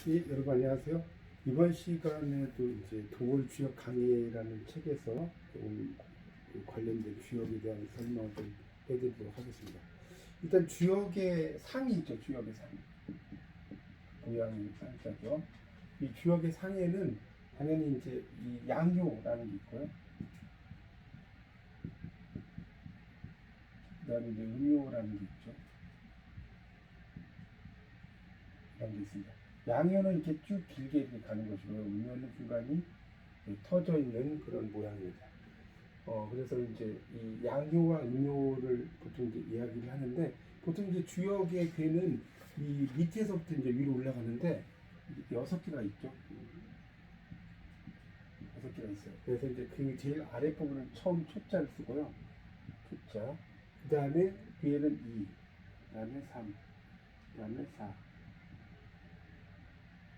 예, 여러분 안녕하세요. 이번 시간에도 이제 동물 주역 강의라는 책에서 좀 관련된 주역에 대한 설명을 좀 해드리도록 하겠습니다. 일단 주역의 상이 있죠. 주역의 상. 모양이 상자죠. 이 주역의 상에는 당연히 이제 이 양효라는 게 있고요. 그다음에 이제 음요라는 게 있죠. 이런 게 있습니다. 양효는 이렇게 쭉 길게 이렇게 가는 것이고요. 음요는 중간이 터져 있는 그런 모양입니다. 그래서 이제 이 양효와 음효를 보통 이제 이야기를 하는데, 보통 이제 주역의 괴는 이 밑에서부터 이제 위로 올라가는데 6개가 있죠. 6개가 있어요. 그래서 이제 그 제일 아랫부분은 처음 초자를 쓰고요. 초자. 그 다음에 위에는 2, 그 다음에 3, 그 다음에 4,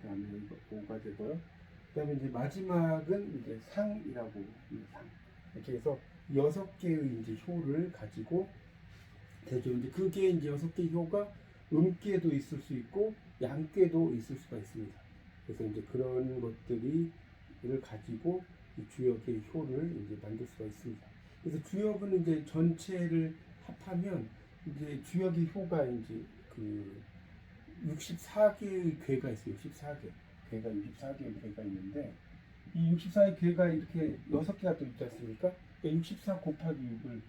그 다음에 5가 되고요. 그 다음에 이제 마지막은 이제 상이라고, 상. 이렇게 해서 6개의 이제 효를 가지고 되죠. 이제 그게 이제 6개 효가 음계도 있을 수 있고 양계도 있을 수가 있습니다. 그래서 이제 그런 것들을 가지고 이 주역의 효를 이제 만들 수가 있습니다. 그래서 주역은 이제 전체를 합하면 이제 주역의 효가 이제 그 64개의 괴가 있어요. 64개. 괴가 64개의 괴가 있는데, 이 64의 괴가 이렇게 6개가 또 있지 않습니까? 그러니까 64 곱하기 6을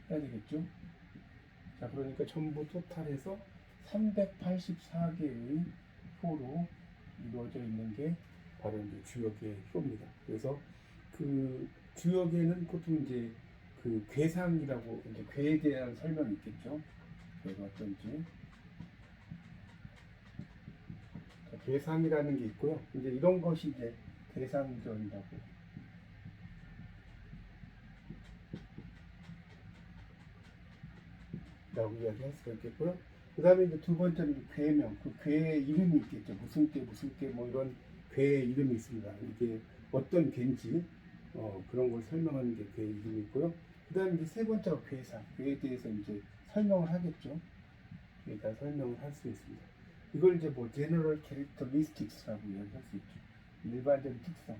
해야 되겠죠? 자, 그러니까 전부 토탈해서 384개의 효로 이루어져 있는 게 바로 이제 주역의 효입니다. 그래서 그 주역에는 보통 이제 그 괴상이라고, 이제 괴에 대한 설명이 있겠죠? 괴가 어떤지. 자, 괴상이라는 게 있고요. 이제 이런 것이 이제 괴상전이라고 이야기할 수가 있겠고요. 그 다음에 이제 두 번째는 괴명, 그 괴의 이름이 있겠죠. 무슨 괴, 무슨 괴, 뭐 이런 괴의 이름이 있습니다. 이게 어떤 괴인지 그런 걸 설명하는 게 괴의 이름이 있고요. 그 다음에 이제 세 번째가 괴사, 괴에 대해서 이제 설명을 하겠죠. 괴에 설명을 할 수 있습니다. 이걸 이제 뭐 general characteristics라고 이야기할 수 있죠. 일반적인 특성.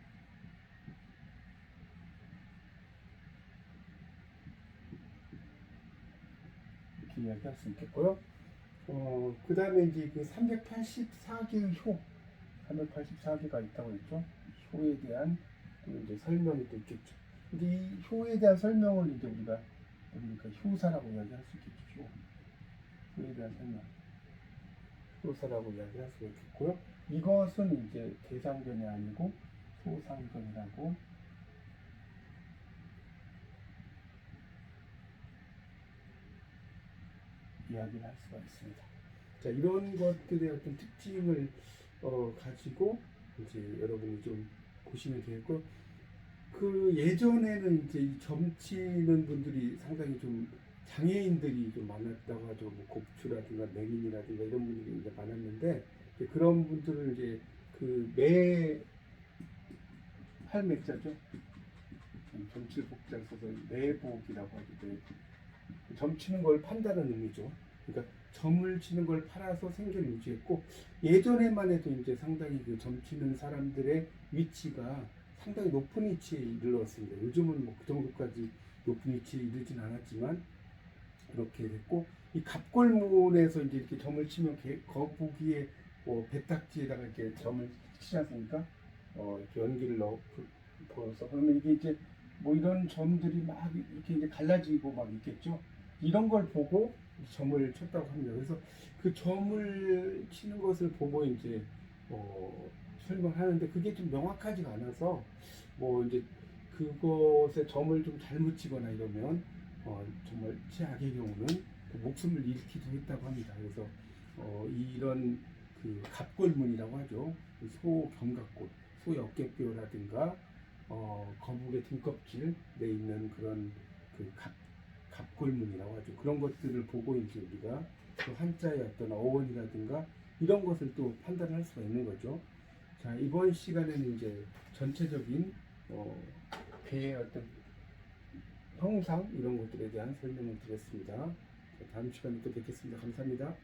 이렇게 이야기할 수 있겠고요. 그 다음에 이제 그 384개의 효, 384개가 있다고 했죠. 효에 대한 또 이제 설명이 또 있겠죠. 근데 이 효에 대한 설명을 이제 우리가 그러니까 효사라고 이야기할 수 있겠죠. 효에 대한 설명, 효사라고 이야기할 수 있겠고요. 이것은 이제 대상견이 아니고 소상견이라고 이야기를 할 수가 있습니다. 자, 이런 것들의 어떤 특징을 가지고 이제 여러분이 좀 보시면 되겠고, 그 예전에는 이제 이 점치는 분들이 상당히 좀 장애인들이 좀 많았다고 하죠. 뭐 곱추라든가 맹인이라든가 이런 분들이 이제 많았는데, 이제 그런 분들을 이제 그 할매자죠. 점칠복자를 써서 매복이라고 하죠. 점 치는 걸 판다는 의미죠. 그러니까 점을 치는 걸 팔아서 생계를 유지했고, 예전에만 해도 이제 상당히 그 점 치는 사람들의 위치가 상당히 높은 위치에 이르렀습니다. 요즘은 뭐 그 정도까지 높은 위치에 이르진 않았지만 그렇게 됐고, 이 갑골문에서 이제 이렇게 점을 치면 거북이의 배딱지에다가 이렇게 점을 치지 않습니까? 이렇게 연기를 부어서 그러면 이게 이제 뭐 이런 점들이 막 이렇게 이제 갈라지고 막 있겠죠. 이런 걸 보고 점을 쳤다고 합니다. 그래서 그 점을 치는 것을 보고 이제 설명하는데, 그게 좀 명확하지가 않아서 뭐 이제 그것에 점을 좀 잘못 치거나 이러면 정말 최악의 경우는 그 목숨을 잃기도 했다고 합니다. 그래서 이런 그 갑골문이라고 하죠. 그 소 견갑골, 소의 어깨뼈라든가 거북의 등껍질에 있는 그런 그 갑골문이라고 하죠. 그런 것들을 보고 이제 우리가 그 한자의 어떤 어원이라든가 이런 것을 또 판단할 수가 있는 거죠. 자, 이번 시간에는 이제 전체적인 괴의 어떤 형상 이런 것들에 대한 설명을 드렸습니다. 다음 시간에 또 뵙겠습니다. 감사합니다.